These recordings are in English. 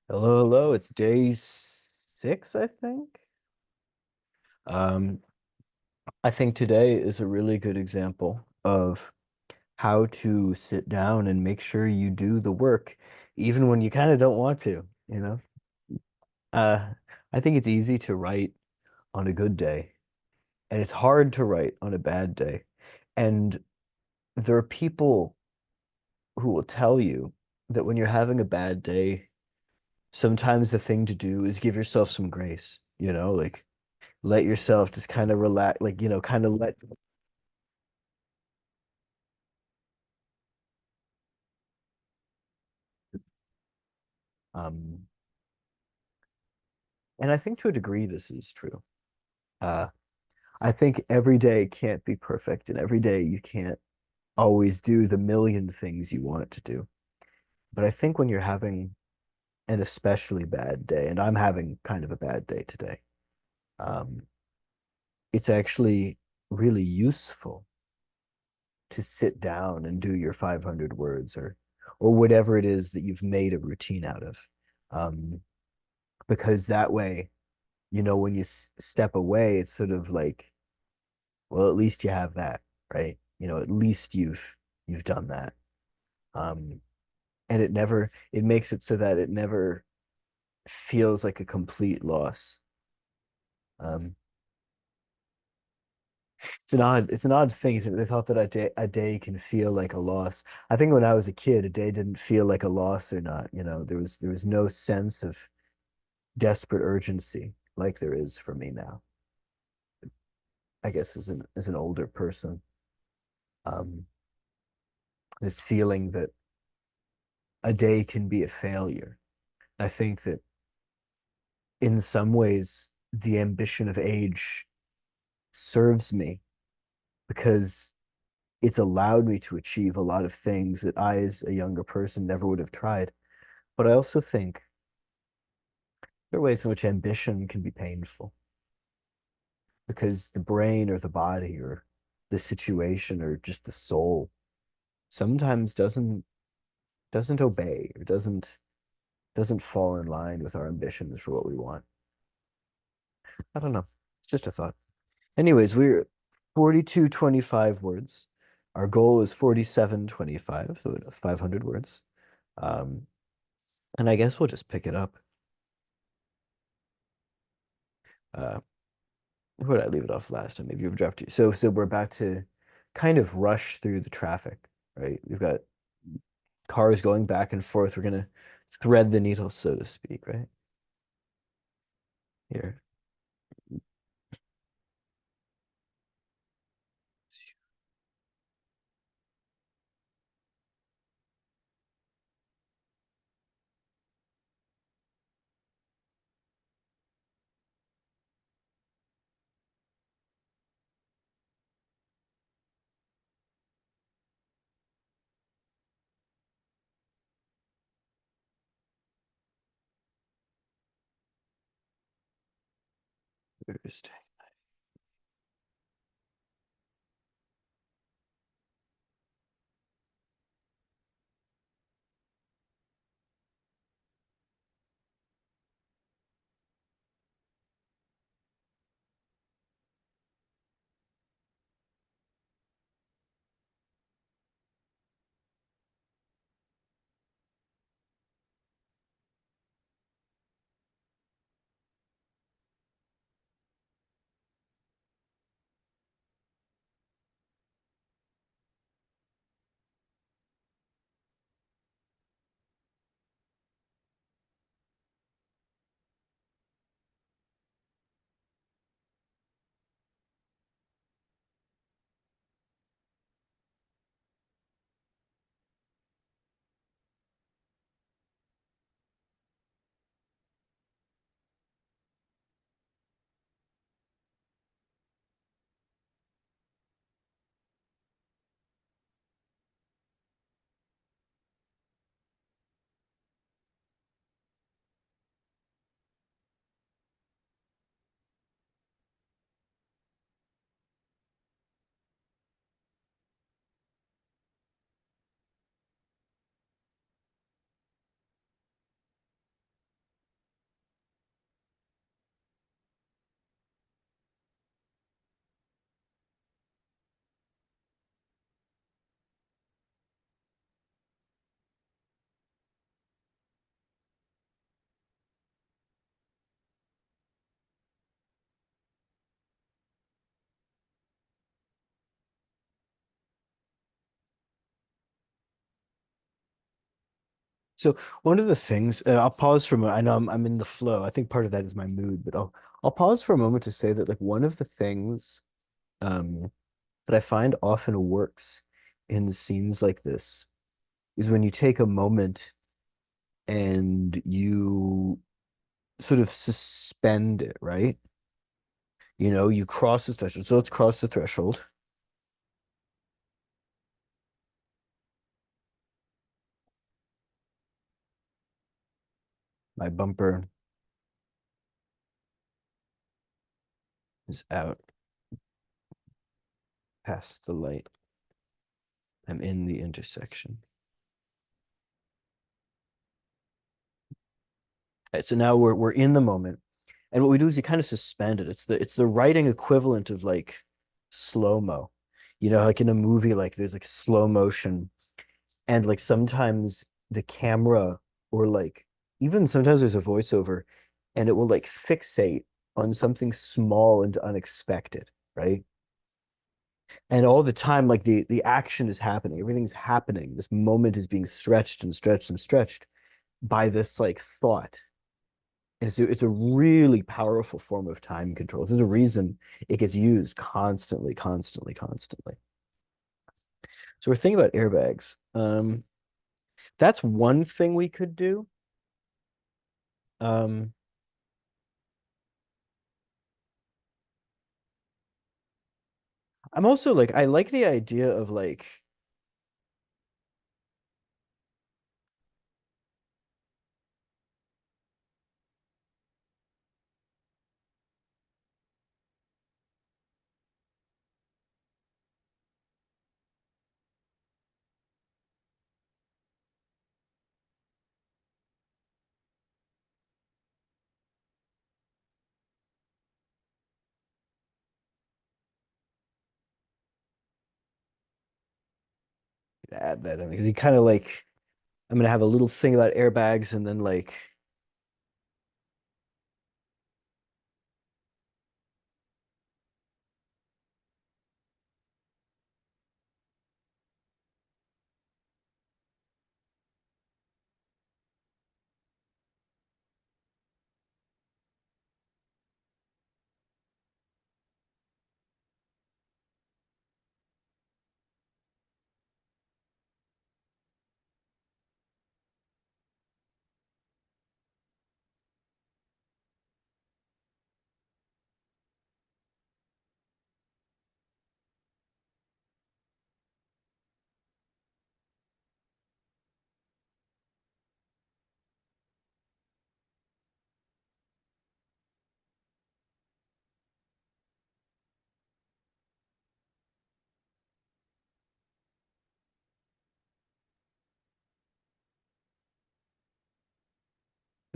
Hello, hello. It's day six, I think. Um, I think today is a really good example of how to sit down and make sure you do the work, even when you kind of don't want to, you know? Uh, I think it's easy to write on a good day, and it's hard to write on a bad day. And there are people who will tell you that when you're having a bad day, sometimes the thing to do is give yourself some grace, like let yourself just kind of relax, like, kind of let um and I think to a degree this is true. Uh I think every day can't be perfect and every day you can't always do the million things you want it to do. But I think when you're having an especially bad day, and I'm having kind of a bad day today, um, it's actually really useful to sit down and do your 500 words or whatever it is that you've made a routine out of. Um, because that way, when you step away, it's sort of like, well, at least you have that, right? At least you've done that. Um, and it makes it so that it never feels like a complete loss. Um, it's an odd thing. They thought that a day can feel like a loss. I think when I was a kid, a day didn't feel like a loss or not. There was no sense of desperate urgency like there is for me now. I guess as an older person, um, this feeling that a day can be a failure. I think that in some ways, the ambition of age serves me because it's allowed me to achieve a lot of things that I, as a younger person, never would have tried. But I also think there are ways in which ambition can be painful because the brain or the body or the situation or just the soul sometimes doesn't obey or doesn't fall in line with our ambitions for what we want. I don't know. It's just a thought. Anyways, we're 4225 words. Our goal is 4725, so 500 words. Um, and I guess we'll just pick it up. Uh, where did I leave it off last time? Maybe you've dropped you. So we're about to kind of rush through the traffic, right? We've got cars going back and forth. We're gonna thread the needle, so to speak, right? Here. Thursday. So one of the things I'll pause for a moment. I know I'm in the flow. I think part of that is my mood, but I'll pause for a moment to say that like one of the things um that I find often works in scenes like this is when you take a moment and you sort of suspend it, right? You know, you cross the threshold. So let's cross the threshold. My bumper is out past the light. I'm in the intersection. Right, so now we're in the moment. And what we do is you kind of suspend it. It's the writing equivalent of like slow-mo. You know, like in a movie, like there's like slow motion and like sometimes the camera or like even sometimes there's a voiceover and it will like fixate on something small and unexpected, right? And all the time, like the action is happening, everything's happening. This moment is being stretched and stretched and stretched by this like thought. And it's a really powerful form of time control. There's a reason it gets used constantly, constantly, constantly. So we're thinking about airbags. That's one thing we could do. Um, I'm also like I like the idea of like add that in because you kind of like I'm gonna have a little thing about airbags and then like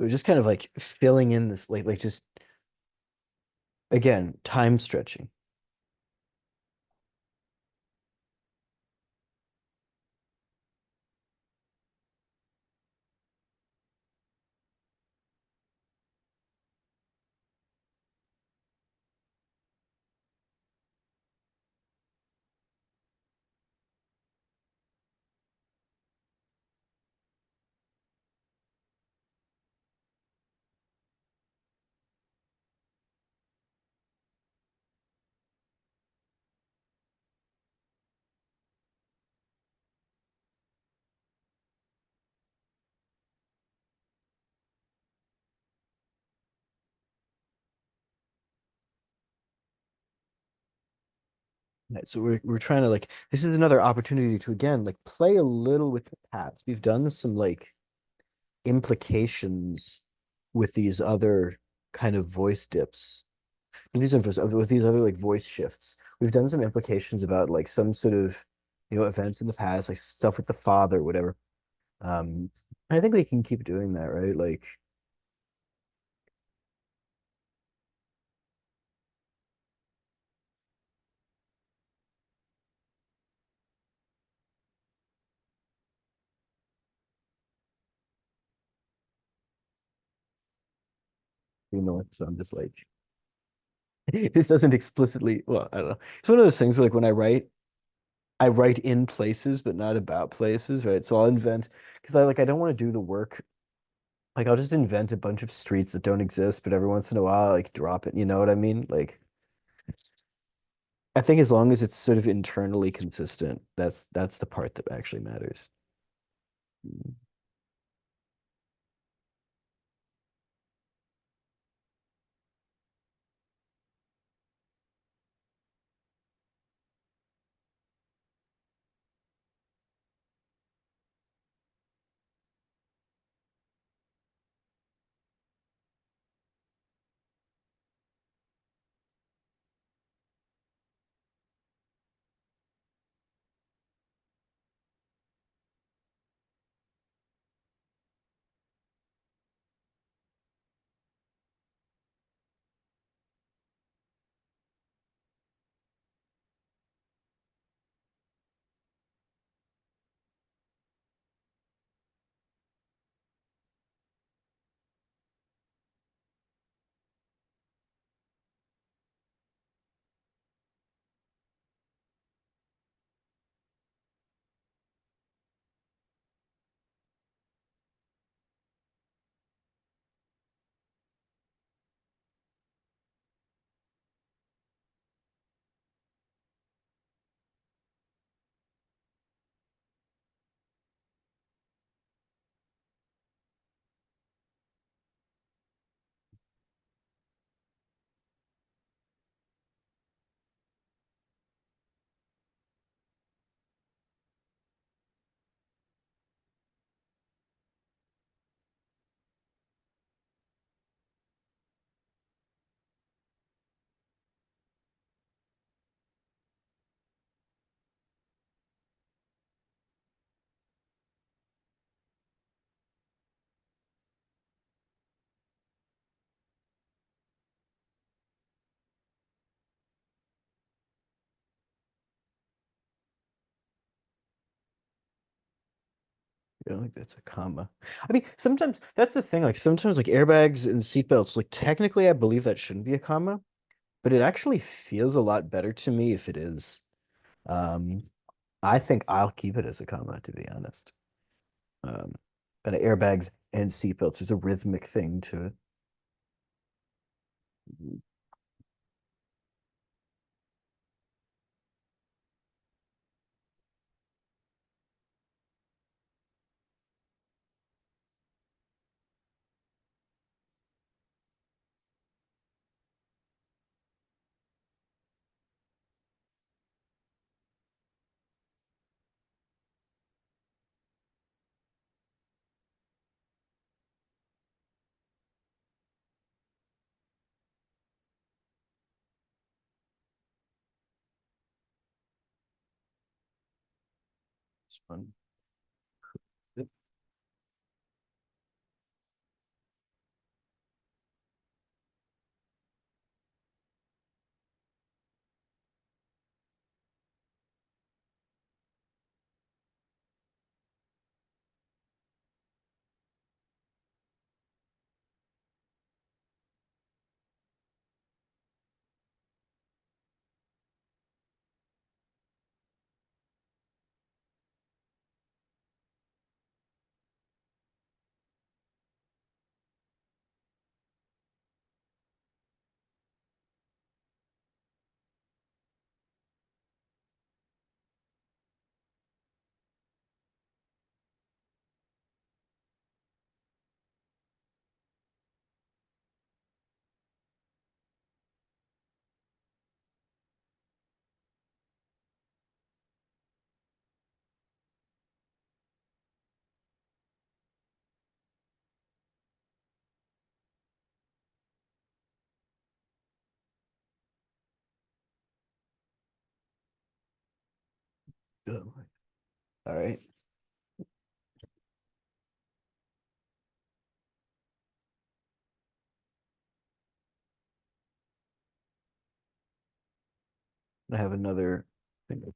we're just kind of like filling in this like just again time stretching. Right, so we're trying to like this is another opportunity to again like play a little with the paths. We've done some like implications with these other kind of voice dips. With these other like voice shifts. We've done some implications about like some sort of events in the past, like stuff with the father, whatever. Um, I think we can keep doing that, right? Like so I'm just like this doesn't explicitly well, I don't know. It's one of those things where like when I write I write in places, but not about places, right? So I'll invent because I don't want to do the work. Like I'll just invent a bunch of streets that don't exist, but every once in a while, like drop it. You know what I mean? Like I think as long as it's sort of internally consistent, that's the part that actually matters. Mm. I don't think that's a comma. I mean, sometimes that's the thing. Like sometimes, like airbags and seatbelts, like technically, I believe that shouldn't be a comma, but it actually feels a lot better to me if it is. Um, I think I'll keep it as a comma, to be honest. Um, and airbags and seatbelts, there's a rhythmic thing to it. It's fun. All right. I have another thing.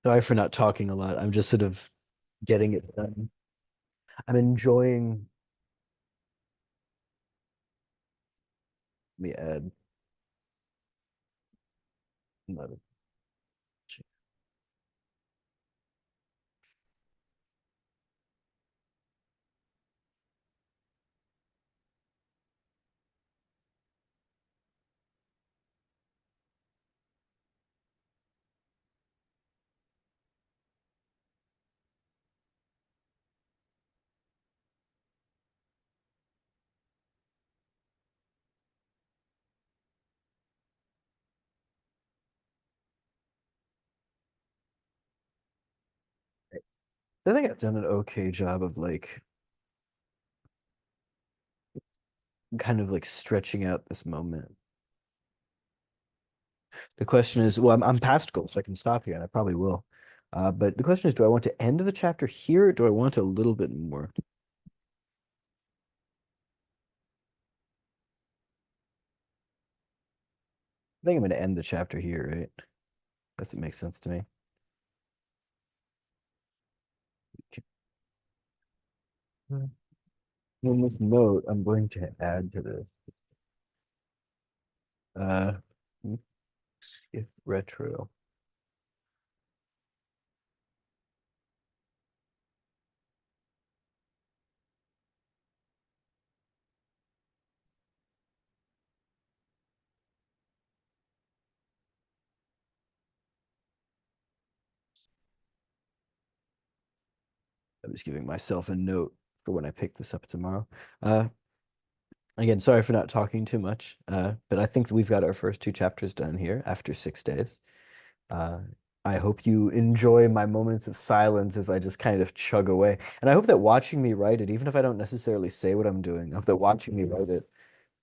Sorry for not talking a lot. I'm just sort of getting it done. I'm enjoying. Let me add another. I think I've done an okay job of like kind of like stretching out this moment. The question is, well, I'm past goal, so I can stop here, and I probably will. But the question is, do I want to end the chapter here, or do I want a little bit more? I think I'm going to end the chapter here, right? Does it make sense to me? Okay. In this note, I'm going to add to this. Uh, if retro. I'm just giving myself a note for when I pick this up tomorrow. Uh, Again, sorry for not talking too much. But I think that we've got our first two chapters done here after 6 days. Uh, I hope you enjoy my moments of silence as I just kind of chug away. And I hope that watching me write it, even if I don't necessarily say what I'm doing, I hope that watching me write it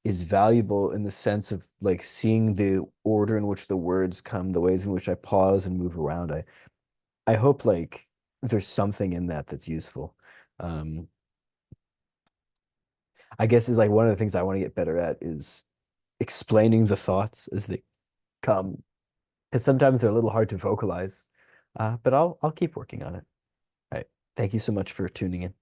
is valuable in the sense of like seeing the order in which the words come, the ways in which I pause and move around. I hope like there's something in that that's useful. Um, I guess is like one of the things I want to get better at is explaining the thoughts as they come, because sometimes they're a little hard to vocalize. But I'll keep working on it. All right. Thank you so much for tuning in.